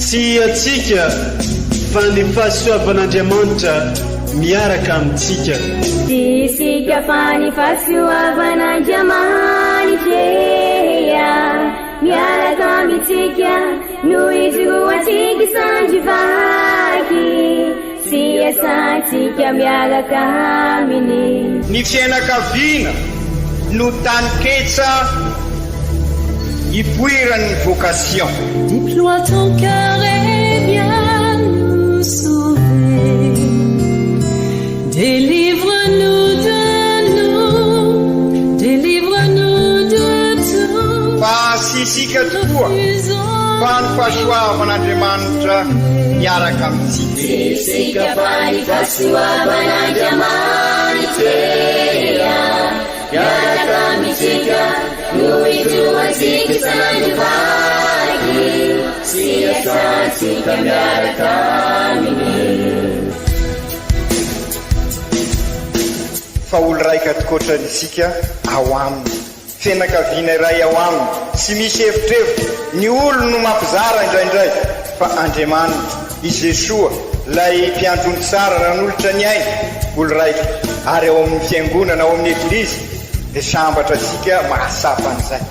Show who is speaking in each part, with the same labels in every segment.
Speaker 1: sy atsika fa ny fahasoavan'Andriamanitra miaraka amintsika.
Speaker 2: Sy isika fa ny fahasoavan'Andriamanitra miaraka amintsika noho izy roantsika sandrivaky sy asantsika miaraka aminy.
Speaker 3: Ny fianakaviana no taniketsa ipoiran'ny vocation.
Speaker 4: Déploie ton cœur et viens nous sauver. Délivre-nous de nous, délivre-nous de tout.
Speaker 3: Fa sisika tokoa fa ny fahasoavan'Andriamanitra miaraka amintsika.
Speaker 2: Sisika fa ny fahasoavan'Andriamanitra miaraka amintsika noho izy roantsika sandrivaky sy asantsika miaraka aminy.
Speaker 3: Fa olo raika atokotran'isika ao aminy, fianakaviana iray ao aminy, sy misy hevitrevitra ny olo no mampizara indraindray fa Andriamanitra i Jesoa lay mpiandrony tsara nanolotra ny aina olo raika ary ao amin'ny fiangonana ao amin'ny eglizy dia sambatra tsika mahasapan'izay.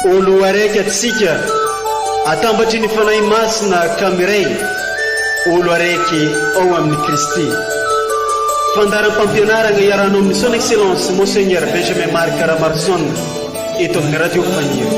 Speaker 1: Olo araiky atsika atambatry ny fanahy masina kamiray, olo araiky ao amin'ny Kristy. Fandaram-pampianarana iaranao amin'ny son excellence Monseigneur Benjamin Marc Caramarson eto amin'ny radio Fagnier.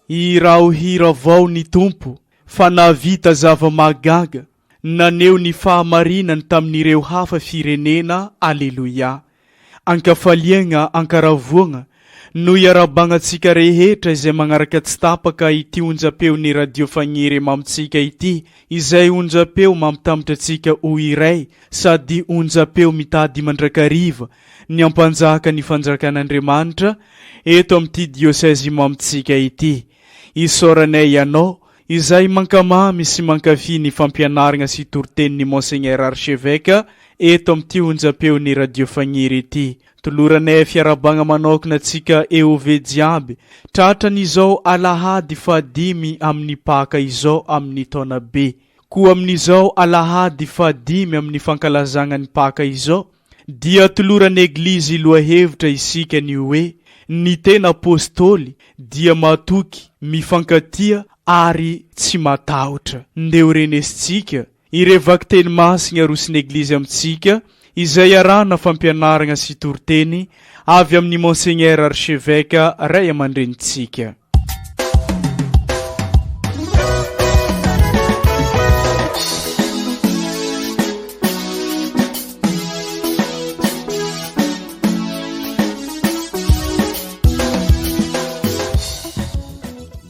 Speaker 5: Irao hira vao ny tompo fa navita zava-magaga naneo ny fahamarinany tamin'ireo hafa firenena. Alleluia. Ankafaliagna ankaravoagna no iarabagnantsika rehetra izay magnaraka tsy tapaka ity onjam-peon'ny radio Fagnier mamitsika ity, izay onjam-peo mampitambatra antsika ho iray sady onjam-peo mitady mandrakariva ny ampanjaka ny fanjakan'Andriamanitra eto amin'ity diosèse mamitsika ity. Isoranay ianao izay mankamamy sy mankafy ny fampianarana sy toritenin'ny Monseigneur Archevêque eto amin'ity onjam-peon'ny radio Fagnier ity. Toloranay fiarabagna manokana atsika eove jiaby tratran'izao alahady fahadimy amin'ny paka izao amin'ny taona be, koa amin'izao alahady fahadimy amin'ny fankalazagna ny paka izao dia toloran'ny eglizy lohahevitra isika ny hoe ny tena apôstôly dia matoky mifankatia ary tsy matahotra. Ndeo renesitsika irevaky teny masina arosin'ny eglizy amintsika izay arana fampianarana sy toriteny avy amin'ny Monseigneur Archevêque ray amandrenitsika.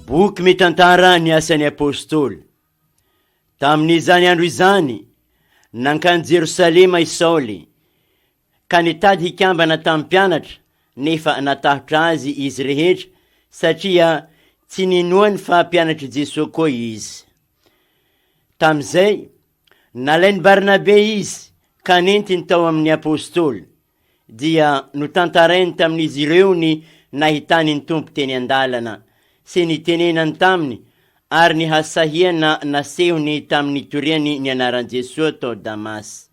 Speaker 6: Boky mitantara ny asan'ny apôstôly. Tamin'izany andro izany nankany Jerosalema i Saoly, ka nitady hikambana tamin'ny mpianatra nefa natahotra azy izy rehetra satria tsy ninoany fa mpianatra Jesosy koa izy. Tam'izay nalainy Barnabe izy ka nentiny tao amin'ny apôstôly, dia notantarainy tamin'izy ireo ny nahitany ny tompo teny andalana sy nitenenany taminy ary ny hasahiana nasehony tamin'ny toriany ny anaran'i Jesosy tao Damasy.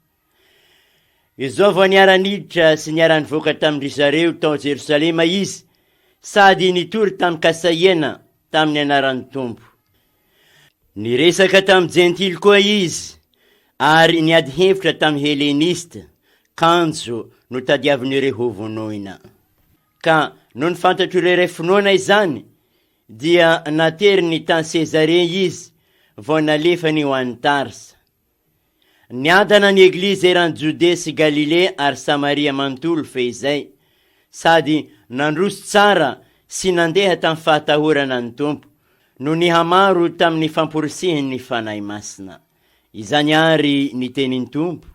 Speaker 6: Izao vao niara-niditra sy niara-nivoaka tamin'ny zareo tao Jerosalema izy, sady nitory tamin'ny kasahiana tamin'ny anaran'ny tompo. Niresaka tamin'ny jentily koa izy ary niady hevitra tamin'ny helenista, kanjo no tadiavin'ireo hovonoina. Ka no nifantatro ireo finoana izany, dia natery ny tany Sezare izy vao nalefany ho an'ny Tarsa. Niadana ny eglizy eran'ny Judea sy Galilea ary Samaria manontolo fehizay, sady nandroso tsara sy nandeha tamin'ny fahatahorana ny tompo no nihamaro tamin'ny famporisihiny ny fanahy masina. Izany ary ny tenin'ny tompo,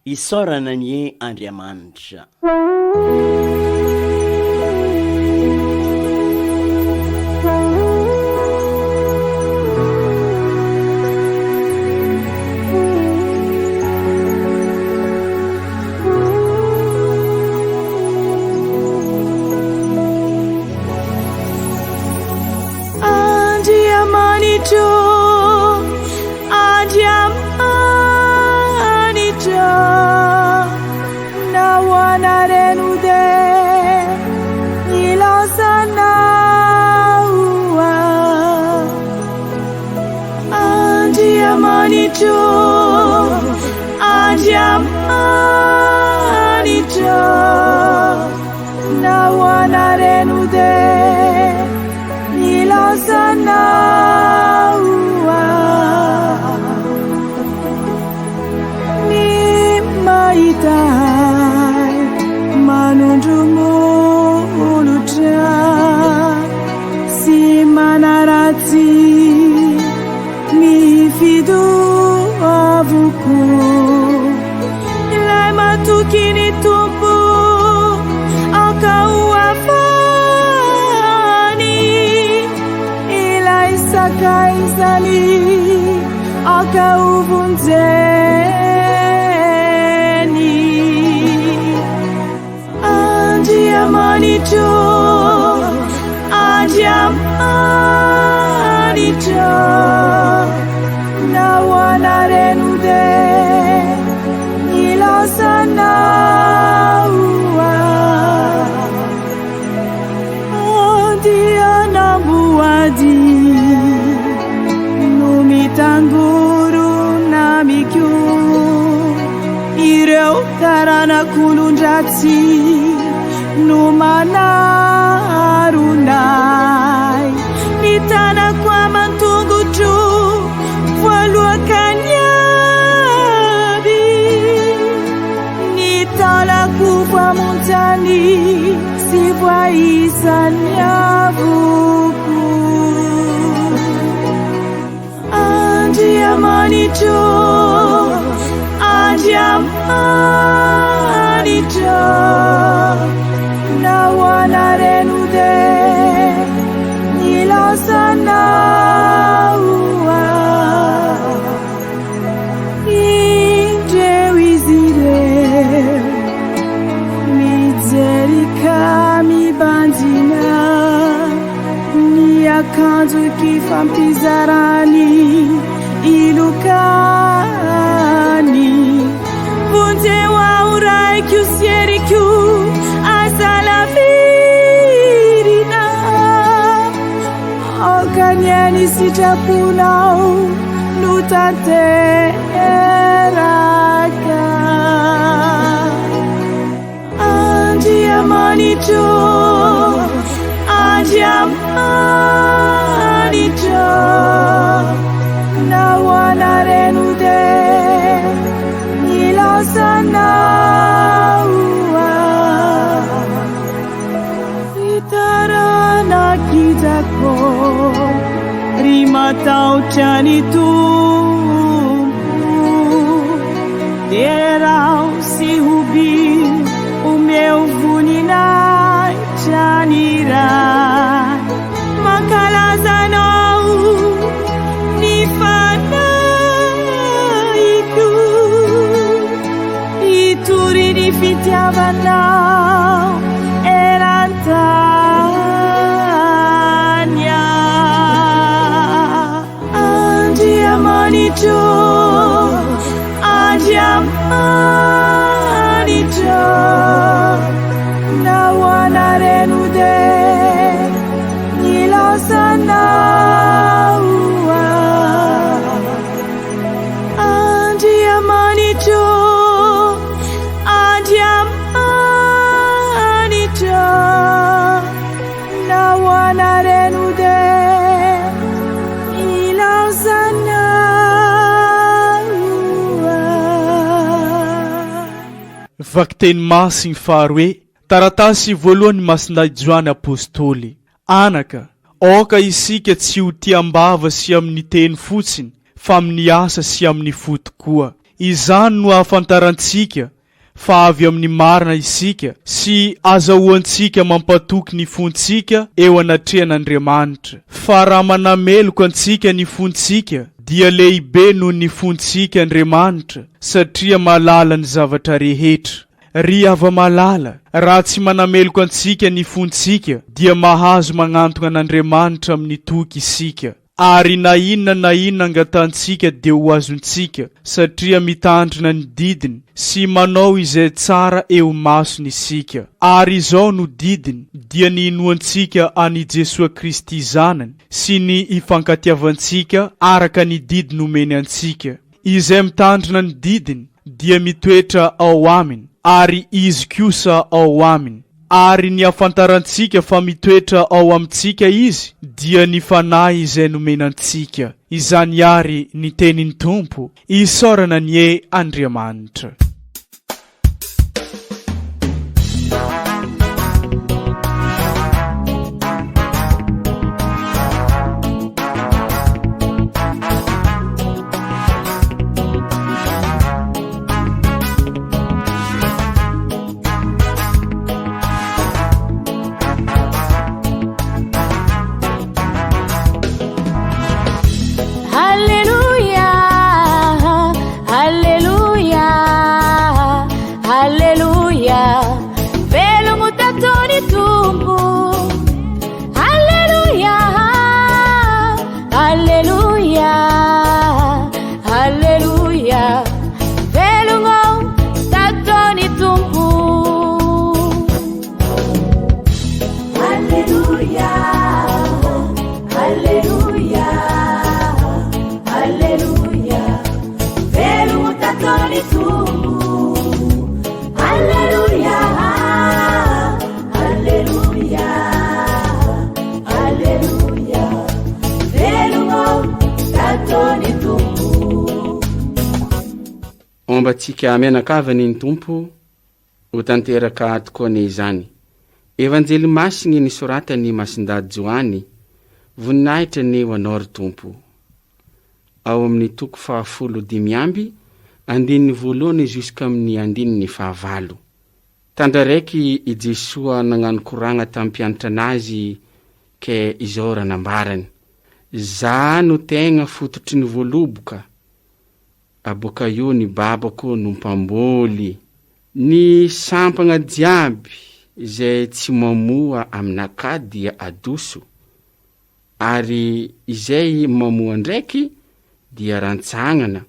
Speaker 6: isaorana ny Andriamanitra.
Speaker 4: Kulundrati no manarunai nitana kwa mantungu tu walua kanyabi nitala kufa montani sivwa isanyavuku andi amanicho andi na wanarenude nilasana inde wizire mizerika mibandina ni akanzu kifampizarani ilukani bunte wa urai kiusieri kiu asala virina okanyeni sitapunau nutateraka andiamanito andiamanito na wanarenude nilasana itarana kitako rimatau chanitu terau si hubi o meu funina chanira makalazanau nifana turini fitiavanau erantania andiamanito andiamanito na wanarenude nilasana andiamanito na wanarenude ilazana
Speaker 5: vakiteny masiny faharoe taratasy voalohany masindajoany apôstôly anaka oka isika tsy ho tiambava sy amin'ny teny fotsiny fa amin'ny asa sy amin'ny fo tokoa Izany no ahafantarantsika fa avy amin'ny marina isika sy azahoantsika mampatoky ny fontsika eo anatrehan'Andriamanitra. Fa raha manameloko antsika ny fontsika dia lehibe noho ny fontsika Andriamanitra satria malala ny zavatra rehetra. Ry hava-malala, raha tsy manameloko antsika ny fontsika dia mahazo magnantona an'Andriamanitra amin'ny toky isika. Ary na inona angatantsika dia ho azontsika satria mitandrina ny didiny sy manao izay tsara eo masony isika. Ary izao no didiny dia ny inoantsika ani Jesosy Kristy zanany sy ny ifankatiavantsika araka ny didiny omeny antsika. Izay mitandrina ny didiny dia mitoetra ao aminy ary izy kosa ao aminy. Ary ny afantarantsika fa mitoetra ao amintsika izy dia ny fanahy izay nomenantsika. Izany ary ny tenin'ny Tompo, isaorana ny Andriamanitra.
Speaker 7: Ombatsika mianakavany ny Tompo ho tanteraka tokony izany. Evanjely masiny nisoratany Masindady Joany, voninahitra ny ho anao ry Tompo. Ao amin'ny toko 15 andininy 1 juska amin'ny andininy 9. Tandraraiky i Jesoa nagnano koragna tamin'ny mpianatra anazy ke izao ranambarany. Za no tegna fototry ny voaloboka. Aboka io ny babako no mpamboly. Ny sampagna diaby izay tsy mamoa aminaka dia adoso. Ary izay mamoa ndraiky dia rantsagnana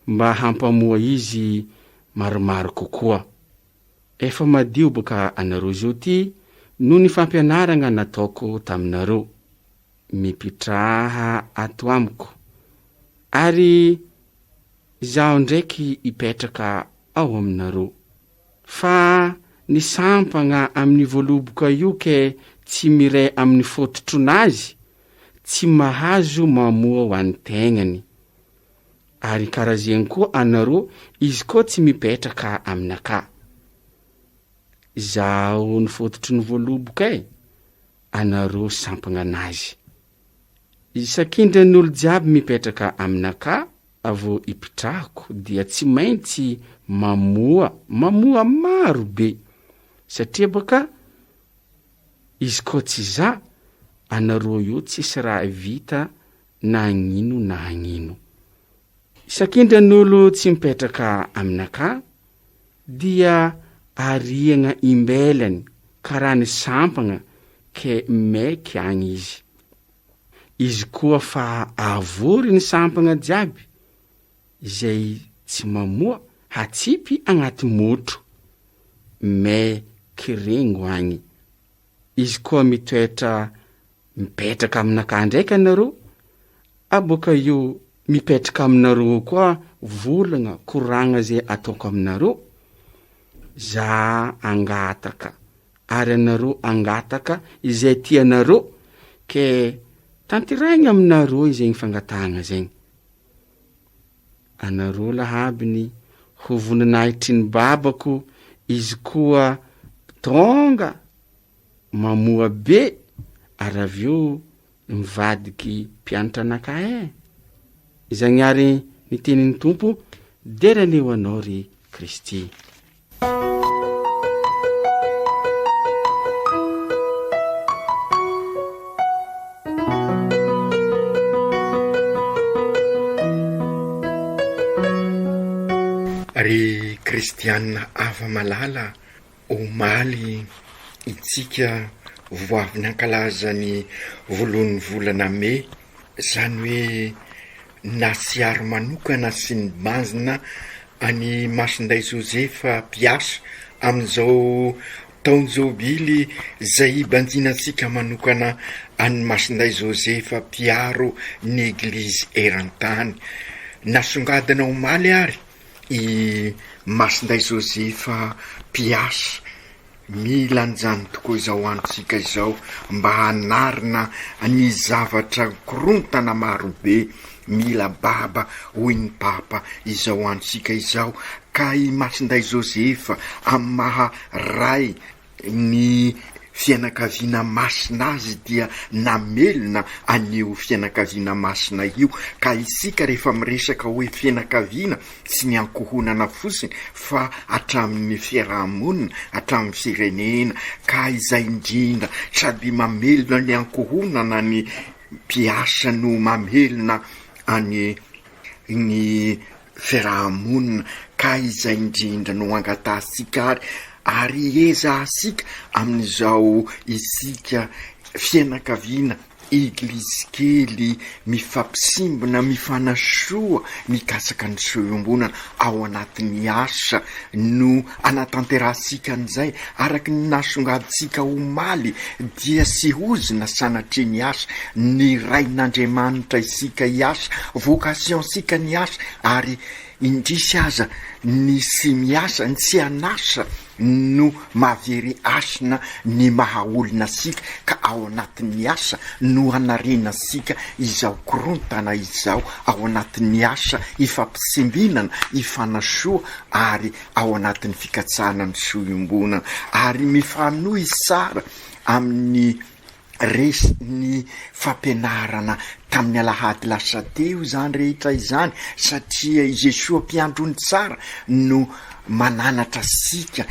Speaker 7: mba hampamoa izy maromaro kokoa. Efa madio boka anareo zio ty no ny fampianarana nataoko taminareo. Mipitraha ato amiko. Ary zaho ndraiky ipetraka ao aminareo. Fa ny sampagna amin'ny voaloboka io ke tsy miray amin'ny fototronazy, tsy mahazo mamoa ho an'ny tegnany. Ary karazeny koa anareo, izy koa tsy mipetraka aminaka. Zaho ny fototry ny voaloboka anareo sampagna anazy. Isakindra ny olo jiaby mipetraka aminaka, avo ipitrahako dia tsy maintsy mamoa maro be. Satria baka izy koa tsy za, anareo io tsisy raha vita na hagnino. Isakindra ny olo tsy mipetraka aminaka dia ariagna imbelany karaha ny sampagna ke maiky agny izy. Izy koa fa avory ny sampagna jiaby izay tsy mamoa hatsipy agnaty motro kirengo agny. Izy koa mitoetra mipetraka aminaka ndraiky anareo, aboka io mipetraka aminareo koa volagna koragna zay ataoko aminareo. Za angataka ary anareo angataka izay tianareo ke tanteraigny aminareo izay fangatahagna zegny. Anareo lahabiny ho voninahitry ny babako, izy koa tonga mamoa be ary avyo mivadiky mpianatra anaka. Izagny ary ny tenin'ny Tompo deraneo anao ry Kristy.
Speaker 8: Ry kristianina ava malala omaly itsika voavy ny ankalaza ny voalohan'ny volana May, zany hoe nasiary manokana sy ny banjina any Masinday Josefa Piasa amin'izao taony jobily izay banjinantsika manokana any Masinday Josefa Piaro ny Eglizy Erantany. Nasongadina omaly ary i Masinday Josefa Piasa mila anjany tokoa izao antsika izao mba hanarina ny zavatra korontana marobe, mila baba hoy ny papa izao antsika izao. Ka i Masinday Josefa amin'ny maha ray ny fianakaviana masina azy dia namelona anio fianakaviana masina io. Ka isika rehefa miresaka hoe fianakaviana sy ny ankohonana fosiny fa hatramin'ny fiarahamonina, hatramin'ny firenena, ka izay indrindra sady mamelona ny ankohonana ny Piasa no mamelona ny fiarahamonina, ka izay indrindra no angatasika ary eza asika amin'izao isika fianakaviana Eglizy kely mifampisimbona, mifanasoa mikasaka ny soiombonana ao anatin'ny asa no anatanterasika an'izay araky ny nasongaditsika omaly dia sy hozina sanatry ny asa, ny rain'Andriamanitra isika iasa, vocationsika ny asa ary indrisy aza ny sy miasa, ny sy anasa no mahavery asina ny mahaolona sika, ka ao anatin'ny asa no anarenasika izao korontana izao, ao anatin'ny asa ifampisimbinana, ifanasoa ary ao anatin'ny fikatsana ny soiombonana ary mifanohy sara amin'ny ny fampianarana tamin'ny alahady lasa teo zany rehetra izany, satria i Jesoa mpiandrony tsara no mananatra sika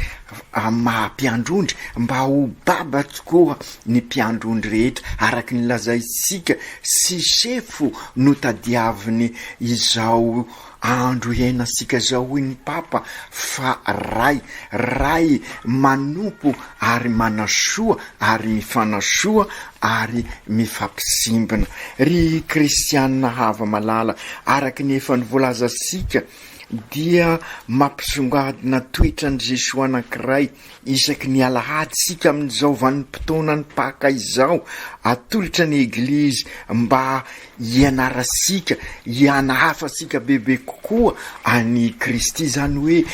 Speaker 8: maha-mpiandrondry mba ho baba tokoa ny mpiandrondry rehetra araky ny lazaisika sy sefo no tadiaviny izao andro iainasika zao hoy ny papa fa ray manompo ary manasoa ary mifanasoa ary mifampisimbana. Ry kristianina hava malala araky ny efa nivoalaza sika dia mampisongadina toetrany Jesoa anankiray isaky ny alahady sika amin'izao vanim-potoana ny paka izao, atolotra ny Eglizy mba hianarasika, hianahafasika bebe kokoa any Kristy, zany hoe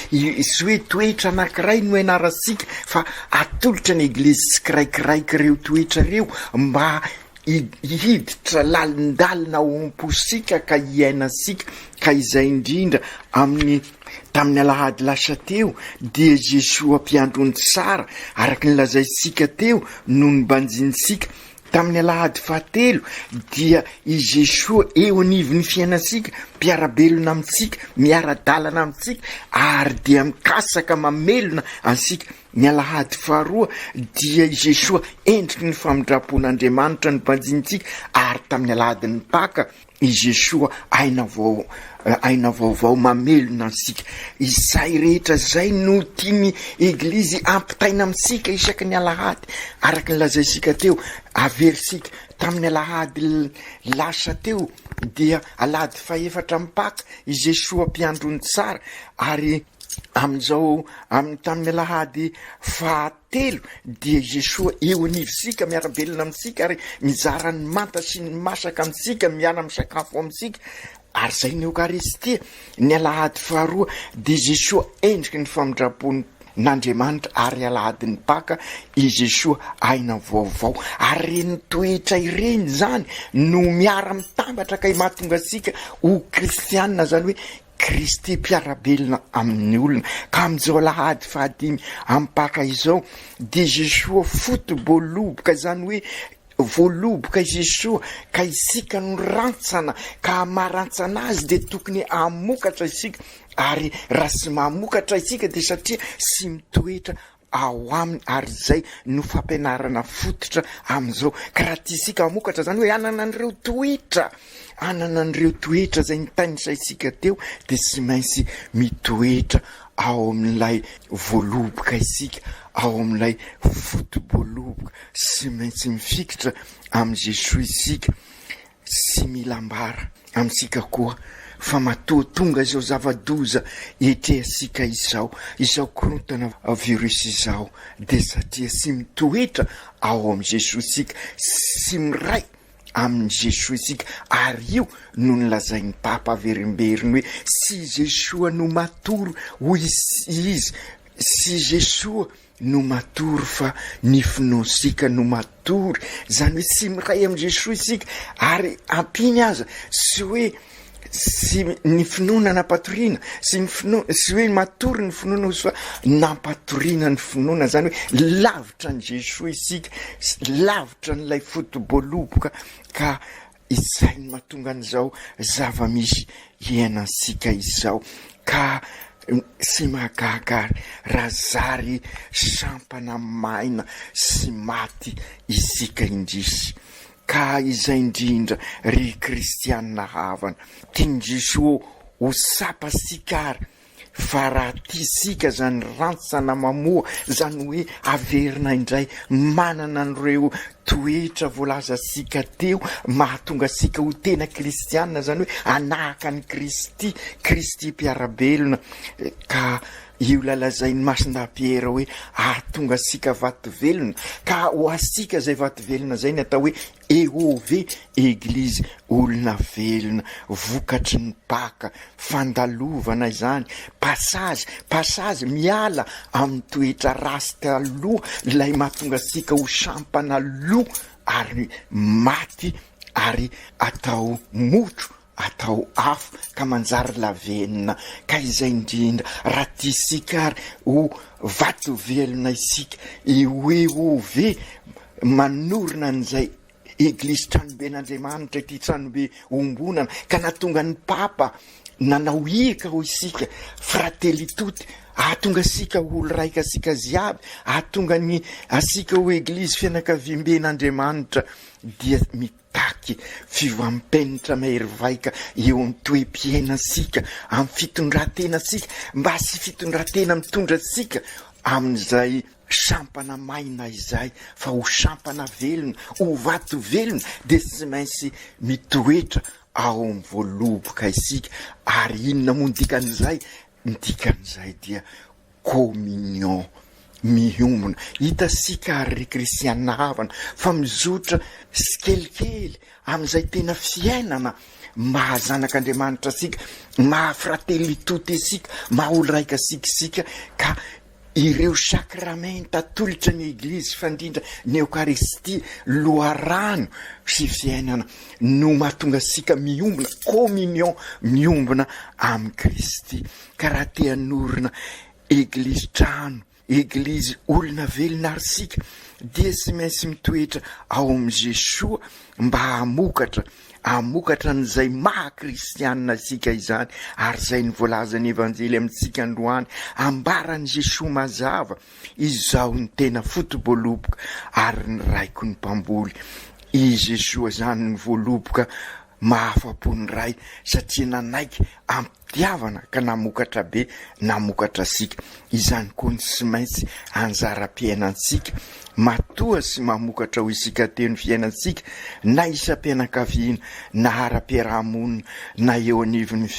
Speaker 8: sy hoe toetra anankiray no ianarasika fa atolotra ny Eglizy sy kiraikiraiky reo toetra reo mba hiditra lalindalina omposika ka hiainasika. Ka izay indrindra tamin'ny alahady lasa teo dia Jesoa mpiandrony tsara araky ny lazaisika teo no ny banjinsika. Tamin'ny alahady fahatelo dia i Jesoa eo anivon'ny fiainasika, mpiarabelona amintsika, miara-dalana amintsika ary dia mikasaka mamelona ansika. Ny alahady faharoa dia i Jesoa endriky ny famindrapon'Andriamanitra ny banjintsika ary tamin'ny alahady ny paka i Jesoa aina vaovao mamelona ansika. Izay rehetra zay no tiany Eglizy ampitaina amintsika isaky ny alahady araky ny lazaisika teo. Averisika tamin'ny alahady lasa teo dia alahady faefatra mipaka i Jesoa mpiandrony tsara ary amin'izao tamin'ny alahady fahatelo dia Jesoa eo anivisika miarabelona amintsika ary mizara ny manta sy ny masaka amintsika, miara misakafo amintsika. Ary zay ny Eukaristia. Ny alahady faharoa dia Jesoa endriky ny famindrapon'Andriamanitra ary alahady ny paka i Jesoa aina vaovao. Ary reny toetra ireny zany no miara mitambatra ka mahatonga asika ho kristianina, zany hoe Kristy mpiarabelona amin'ny olona. Ka amin'izao alahady fahadimy amin'ny paka izao dia Jesoa foto-boaloboka, zany hoe voaloboka izy soa ka isika no rantsana ka marantsana azy de tokony amokatra isika ary raha sy mamokatra isika de satria sy mitoetra ao aminy ary zay no fampianarana fototra am'izao ka raha ty isika amokatra zany hoe anana an'ireo toetra zay nitanisa isika teo de sy maintsy mitoetra ao amin'ilay voaloboka isika ao amin'ilay fotoboaloboka sy maintsy mifikitra am' Jesosy isika sy milambara amitsika koa fa matoa tonga izao zava-doza etreasika izao korontana virus izao de satria sy mitoetra ao am' Jesosy isika sy miray am' Jesosy isika ary io no nilazain'ny Papa averimberiny hoe si Jesosy no matoro hoy izy si Jesosy no matory fa ny finoasika no matory zany hoe sy miray am' Jesosy isika ary ampiny aza sy hoe sy ny finoana nampatoriana sy hoe matory ny finoana fa nampatoriana ny finoana zany hoe lavitra ny Jesosy isika lavitra n'ilay fotoboaloboka ka izay ny mahatonga an'izao zava-misy iainasika izao ka sy mahagagary raha zary sampana maina sy maty isika indrisy ka izay indrindra ry kristianina havana tiany Jesosy ho sapasikary fa raha tisika zany rantsana mamoa zany hoe averina indray manana an'ireo toetra voalaza sika teo mahatonga sika ho tena kristianina zany hoe anahaka ny Kristy mpiarabelona ka io lalazain'ny masindapiera hoe ahatonga sika vato velona ka ho asika zay vato velona zay ny atao hoe EOV Eglizy olona velona vokatry ny Paka fandalovana izany pasazy miala amin'ny toetra rasy taloha ilay mahatonga sika ho sampana loha ary maty ary atao motro atao afo ka manjary lavenina ka izay indrindra raha ty sika ary ho vato velona isika EOV manorina an'izay Eglizy tranoben'Andriamanitra ty tranobe ombonana ka natonga ny Papa nanao irika ho isika fratelli tutti ahatonga sika olo raika sika ziaby ahatonga ny asika ho Eglizy fianakaviamben'Andriamanitra dia mitaky fivampenitra mahery vaika eo amin'ny toe-piaina sika amin'ny fitondratena sika mba sy fitondratena mitondra sika amin'izay sampana maina izay fa ho sampana velona ho vato velona de sy maintsy mitoetra ao amin'ny voaloboka isika ary inona moa ndikan'izay dia communion miombona hitasika ary kristianina havana fa mizotra sikelikely amin'izay tena fiainana mahazanak'Andriamanitra sika mahafratelli tutti sika mahaolo raika sikisika ka ireo sakramenta atolotra ny Eglizy fandrindra ny Eukaristia loharano sy fiainana no mahatonga sika miombona communion miombona amin'ny Kristy ka raha te hanorina Eglizy trano Eglizy olona velona ary sika dia sy maintsy mitoetra ao amin'ny Jesosy mba hamokatra n'izay maha-kristianina sika izany ary zay ny voalazany evanjely amintsika androany ambarany Jesosy mazava izao ny tena fotoboaloboka ary ny raiko ny mpamboly i Jesosy zany ny voaloboka mahafapo ny ray satria nanaiky ampitiavana ka namokatra be namokatra sika izany koa ny sy maintsy anjara-piainansika matoa sy mamokatra ho isika teny fiainansika na isam-pianakaviana na ara-piarahamonina na eo anivon'ny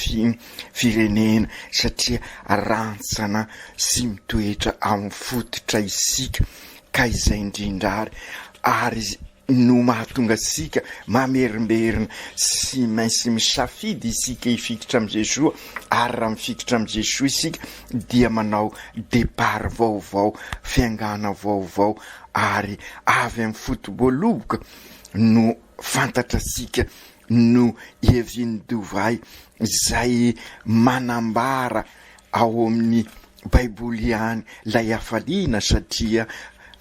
Speaker 8: firenena satria rantsana sy mitoetra amin'ny fototra isika ka izay indrindra ary no mahatonga sika mamerimberina sy maintsy misafidy isika hifikitra am' Jesosy ary raha mifikitra am' Jesosy isika dia manao départ vaovao fiangana vaovao ary avy amin'ny fotoboaloboka no fantatra sika no iaviny dovay zay manambara ao amin'ny baiboly ihany lay hafaliana satria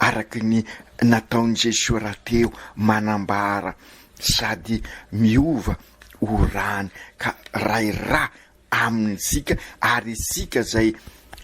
Speaker 8: araky ny nataony Jesosy rahateo manambara sady miova orany ka raha amintsika ary isika zay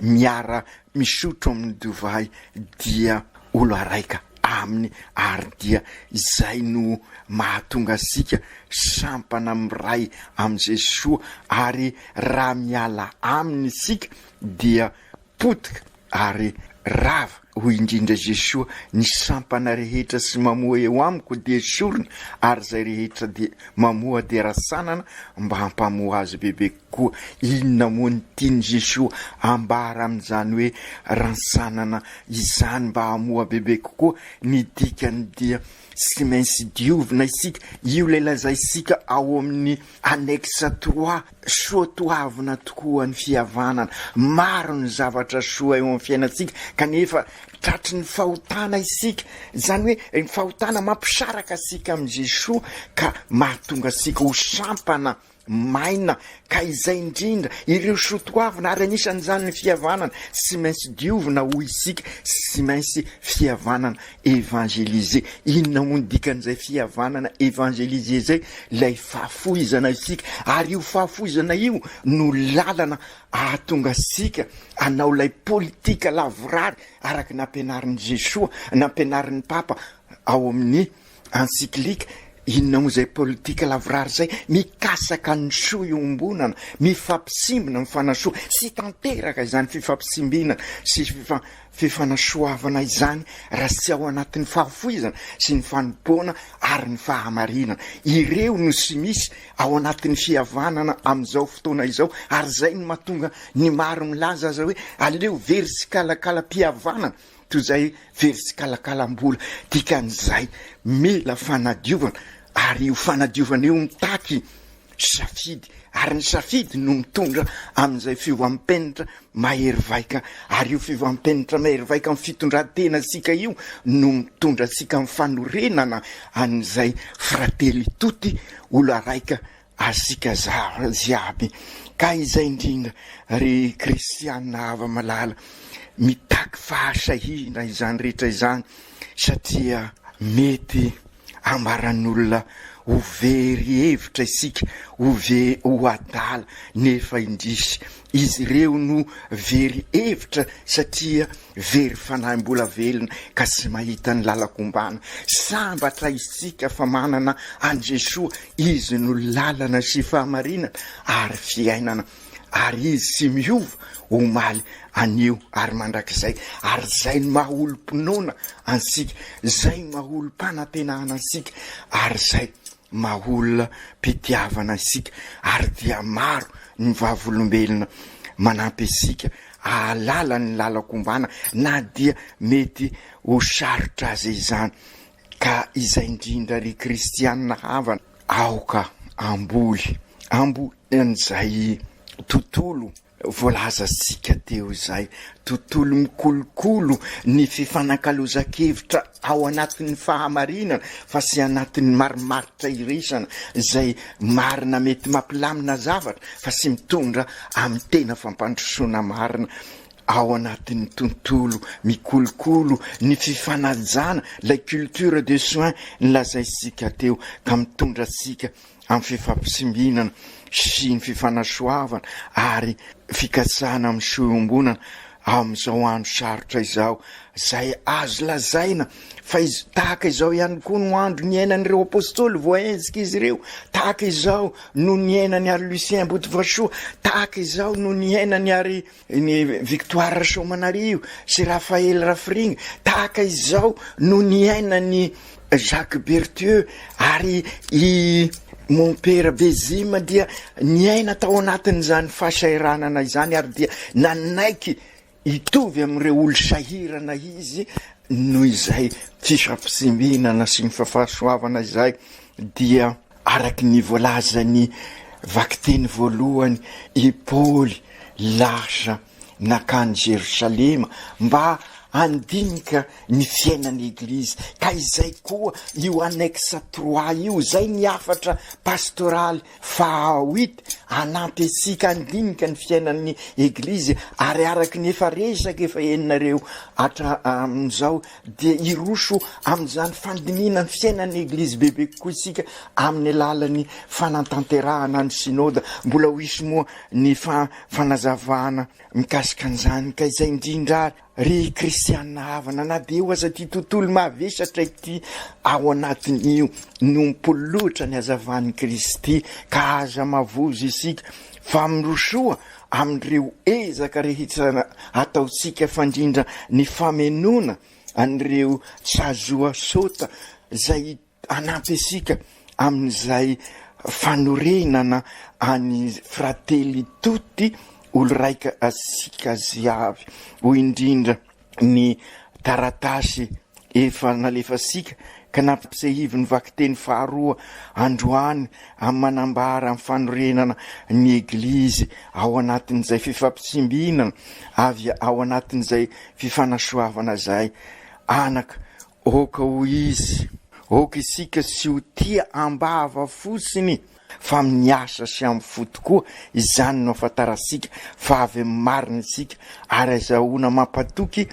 Speaker 8: miara misotro amin'ny divay dia olo araika aminy ary dia izay no mahatonga asika sampana miray am Jesosy ary raha miala aminy isika dia potika ary rava ho indrindra Jesosy ny sampana rehetra sy mamoa eo amiko de esoriny ary zay rehetra de mamoa de rasanana mba hampamoa azy bebe koa. Inona moa ny tiany Jesosy ambara amin'izany hoe ransanana izany mba hamoa bebe kokoa? Ny dikany dia sy mainsy diovina isika. Io le lazay isika ao amin'ny annexe 3 soatoavina tokoa ny fihavanana. Maro ny zavatra soa eo amin'ny fiainantsika kanefa tratry ny fahotana isika, zany hoe ny fahotana mampisaraka asika amin'ny Jesosy ka mahatonga asika ho sampana maina ka izay indrindra ireo soatoavina ary anisan'izany ny fihavanana sy mainsy diovina ho isika, sy mainsy fihavanana evangelise. Inona moa ny dikan'izay fihavanana evangelise zay? Lay fahafoizana isika, ary io fahafoizana io no lalana ahatonga asika anao lay politika lavorary araky nampianarin'ny Jesosy, nampianarin'ny Papa ao amin'ny encyclique. Inona moa zay politika lavorary zay? Mikasaka ny soa iombonana, mifampisimbina mifanasoa, sy tanteraka izany fifampisimbina sy fifanasoavana izany raha sy ao anatin'ny fahafoizana sy ny fanompoana ary ny fahamarinana. Ireo no sy misy ao anatin'ny fihavanana amin'izao fotoana izao, ary zay ny mahatonga ny maro milaza azy hoe aleo very sy kalakala-pihavanana toy zay very sy kalakalam-bola. Dikan'izay mila fanadiovana, ary io fanadiovana io mitaky safidy, ary ny safidy no mitondra amin'izay fivoampenitra mahery vaika, ary io fivoampenitra mahery vaika amin'ny fitondran-tena sika io no mitondra sika amin'ny fanorenana an'izay frately toty olo araika asika ziaby. Ka izay indrindra ry kristianina ava malala mitaky fahasahina izany rehetra izany, satria mety ambaran'olona ho very hevitra isika, ho adala nefa indrisy. Izy ireo no very hevitra satria very fanahy-mbola velona ka sy mahita ny lalakombana. Sambatra isika fa manana an Jesosy, izy no lalana sy fahamarinana ary fiainana, ary izy sy miova omaly anio ary mandrakizay. Ary zay ny maha-olo-pinoana ansika, zay maha-olo-panantenana ansika, ary zay maha-olona-pitiavana isika. Ary dia maro ny vavolombelona manampy isika ahalala ny lalakombana na dia mety ho sarotra azy izany. Ka izay indrindra ry kristianina havana aoka amboly an'izay tontolo voalaza sika teo izay, tontolo mikolokolo ny fifanankalozan-kevitra ao anatin'ny fahamarinana fa sy anatin'ny marimaritra irisana zay marina mety mampilamina zavatra fa sy mitondra amin'ny tena fampandrosoana marina. Ao anatin'ny tontolo mikolokolo ny fifanajana, la culture de soins nylazay sika teo, ka mitondra sika amin'ny fifampisimbinana sy ny fifanasoavana ary fikatsana amin'ny soiombonana amin'izao andro sarotra izao. Zay azo lazaina fa tahaka izao ihany koa no andro niainan'ireo apôstôly voaenzika izy ireo, tahaka izao no niainany ary Lucien Botovasoa, tahaka izao no niainany ary ny Victoire Somanarivo sy Raphaël Rafringa, tahaka izao no niainany Jacques Berthieu ary mon père Bézima dia niaina tao anatin'izany fahasairanana izany, ary dia nanaiky hitovy amin'ireo olo sahirana izy. Noho izay fifampisimbinana sy ny fahasoavana izay dia araky ny voalazany vakiteny voalohany, i Paoly lasa nakany Jerosalema mba andinika ny fiainany eglizy. Ka izay koa io annexe 3 io, zay ny afatra pastoraly fahawity anampy asika andinika ny fiainan'ny eglizy, ary araky ny efa resaka efa eninareo amizao dia iroso am'izany fandinina ny fiainan'ny eglizy bebe kokoa isika amin'ny alalany fanatanterahana ny synode. Mbola ho isy moa ny fanazavana mikasika an'izany. Ka izay indrindra ry kristianina havana, na de eo aza ty tontolo mavesatra ity ao anatin'io no mipolotra ny hazavan'ny Kristy, ka aza mavozo isika fa mirosoa amin'ireo ezaka rehetra ataotsika fandrindra ny famenona an'ireo sazoa sota zay anampy asika amin'izay fanorenana any fratelli tutti, olo raika asika ziavy. Ho indrindra ny taratasy efa nalefasika ka nampisehivy ny vakiteny faharoa androany amin'ny manambara amin'ny fanorenana ny eglizy ao anatin'izay fifampisimbinana avy ao anatin'izay fifanasoavana zay. Anaka oka ho izy, oka isika sy ho tia ambava fotsiny fa miasa sy amin'ny fo tokoa, izany no afatarasika fa avy marina isika ary azahoana mampatoky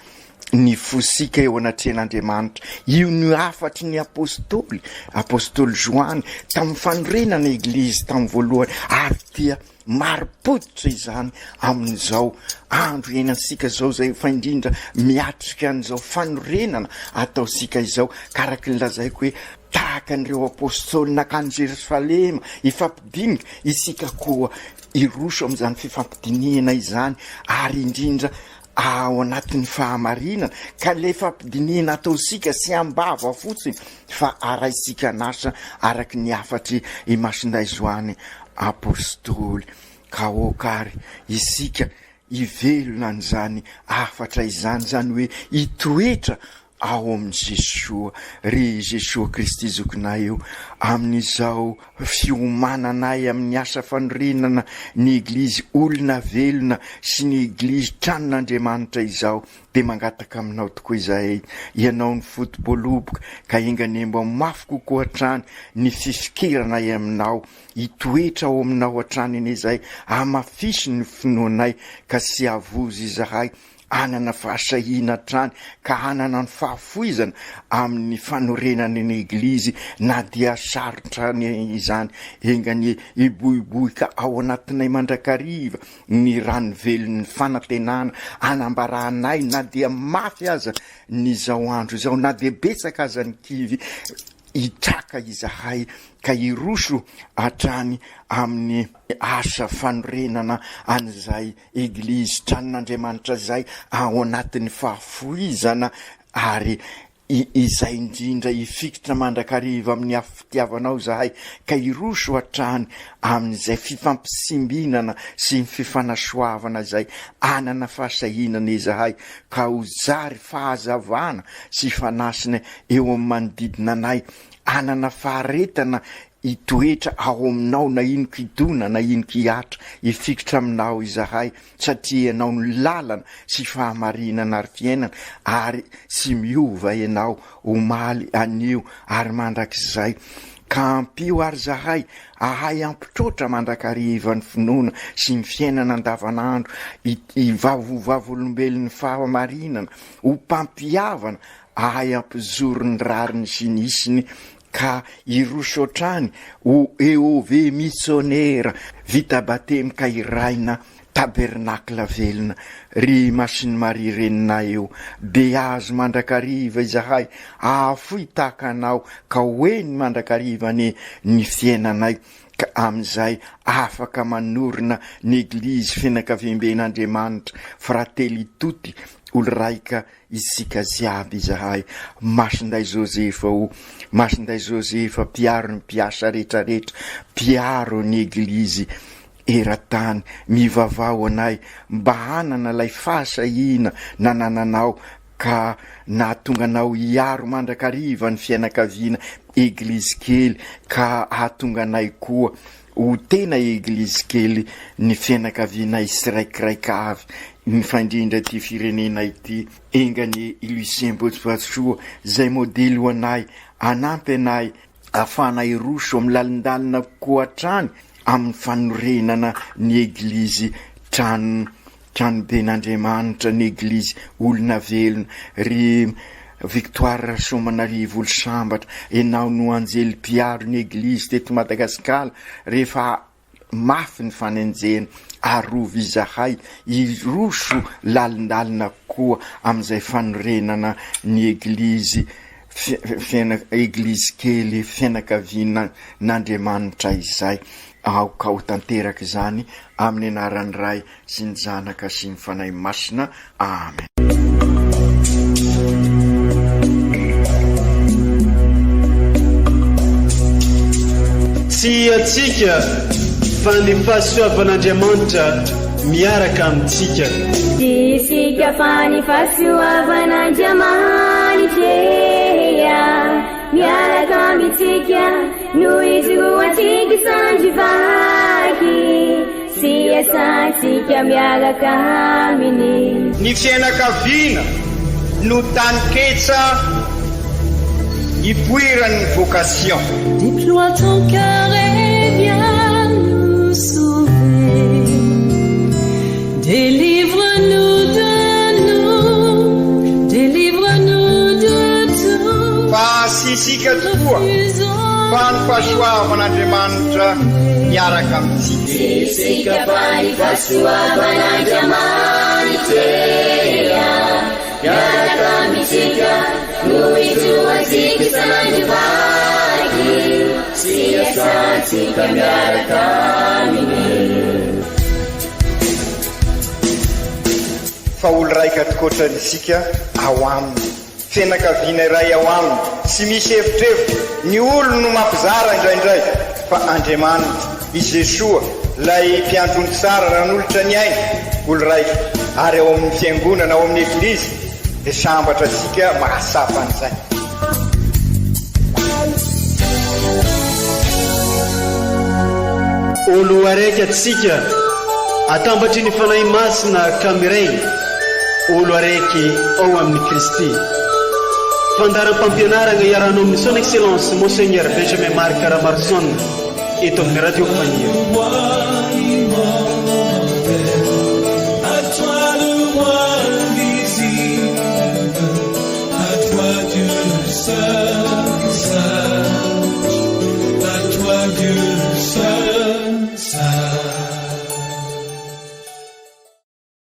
Speaker 8: ny fosika eo anatrehan'Andriamanitra. Io ny afatry ny apôstôly Joany tamin'ny fanorenana eglizy tamin'ny voalohany, ary dia maripoditra izany amin'izao andro iainansika zao zay fa indrindra miatrika an'izao fanorenana ataosika izao. Karaky ny lazaiko hoe tahaka an'ireo apôstôly nakany Jerosalema ifampidinika, isika koa iroso amin'izany fifampidinihana izany, ary indrindra ao anatin'ny fahamarinana. Ka le fampidinihana ataosika sy ambava fotsiny fa araisika nasa araky ny afatry imasinday zoany apôstôly. Ka okary isika ivelona an'izany afatra izany, zany hoe itoetra ao amin'ny Jesoa, ry Jesoa Kristy zokinay io amin'izao fiomananay amin'ny asa fanorenana ny eglizy olona velona sy ny eglizy tranon'Andriamanitra izao, de mangataka aminao tokoa izahay, ianao ny fotoboloboka ka enganembo mafy kokoa hatrany ny fifikirana aminao, itoetra ao aminao hatrany iny izay, amafisy ny finoanay ka sy avozy izahay anana fahasahina trany, ka anana ny fahafoizana amin'ny fanorenany ny eglizy, na dia sarotra izany engany iboiboy ka ao anatinay mandrakariva ny rano velon'ny fanantenana anambaranay, na dia mafy aza ny zao andro zao, na dia betsaka aza ny kivy itraka izahay, ka iroso hatrany amin'ny asa fanorenana an'izay eglizy tranon'Andriamanitra zay ao anatin'ny fahafoizana, ary izay indrindra ifikitra mandrakariva amin'ny afitiavanao zahay, ka iroso hatrany amin'izay fifampisimbinana sy ny fifanasoavana zay, anana fahasahinana izahay, ka ho zary fahazavana sy fanasina eo amin'ny manodidina anay, anana faharetana itoetra ao aminao, na ino kidona na ino kiatra ifikitra aminao izahay, satria ianao ny lalana sy fahamarinana ary fiainana, ary sy miova ianao omaly anio ary mandrakizay. Ka ampio ary zahay ahay ampitrotra mandrakariva ny finoana sy ny fiainana andavanandro, ivavolombelon'ny fahamarinana ho mpampiavana, ahay ampizoro ny rariny sy ny isiny, ka iroso hatrany ho eove missionnaire vita batemy ka iraina tabernakla velona, ry Masiny Maria reninay eo, de azo mandrakariva izahay afoy tahaka anao, ka hoeny mandrakariva ny fiainanay, ka am'izay afaka manorina ny eglizy fianakaviamben'Andriamanitra fratelli tutti, olo raika isika ziaby izahay. Masinday Josefa o, masinday Josefa piaro ny mpiasa rehetrarehetra, piaro ny eglizy eran-tany, mivavao anay mba hanana lay fahasahina nanananao, ka nahatonga anao iaro mandrakariva ny fianakaviana eglizy kely, ka ahatonga anay koa ho tena eglizy kely ny fianakaviana isiraikiraika avy ny fandrindra ty firenena ity engany Lucien Botsbatsoa zay modely ho anay anampy anay afanay roso amin'ny lalindalina koa trany amin'ny fanorenana ny eglizy trano ben'Andriamanitra ny eglizy olona velona ry Victoire Somanarivo olo sambatra enao no anjely piaro ny eglizy teto Madagasikara rehefa mafy ny fanenjena arovy izahay iroso lalindalina koa amin'izay fanorenana ny eglizy eglizy kely fianakaviana n'Andriamanitra izay aoka ho tanteraka izany amin'ny anaran'ny Ray sy ny Zanaka sy ny Fanahy Masina. Amen.
Speaker 1: Tsy atsika fa ny fahasoavan'Andriamanitra miaraka amintsika.
Speaker 2: Isika fa ny fahasoavan'Andriamanitra miaraka amintsika noho izy ho atsika sandrivaky sy asantsika miaraka aminy.
Speaker 3: Ny fianakaviana no taniketsa ipoiran'ny vocation.
Speaker 4: Déploie ton cœur et viens nous sauver. Délivre-nous de tout.
Speaker 3: Fa sisika tokoa fa ny fahasoavan'Andriamanitra miaraka amintsika.
Speaker 2: Sisika fa ny fahasoavan'Andriamanitra miaraka amintsika noho izy ho atsika sandrivaky sy asantsika miaraka aminy.
Speaker 3: Fa olo raika atokotran'isika ao aminy fianakaviana iray ao aminy sy misy hevitrevitra ny olo no mampizara indraindray fa Andriamanitra i Jesoa lay mpiandrony tsara ran'olotra ny aina olo raika ary ao amin'ny fiangonana ao amin'ny eglizy dia sambatra antsika mahasapa an'izay.
Speaker 1: Olo araiky atsika atambatry ny fanahy masina kamiray olo araiky ao amin'ny Kristy. Fandaram-pampianarana iarano amin'ny son excellence Monseigneur Benjamin Marc Caramarson eto amin'ny radio Fania.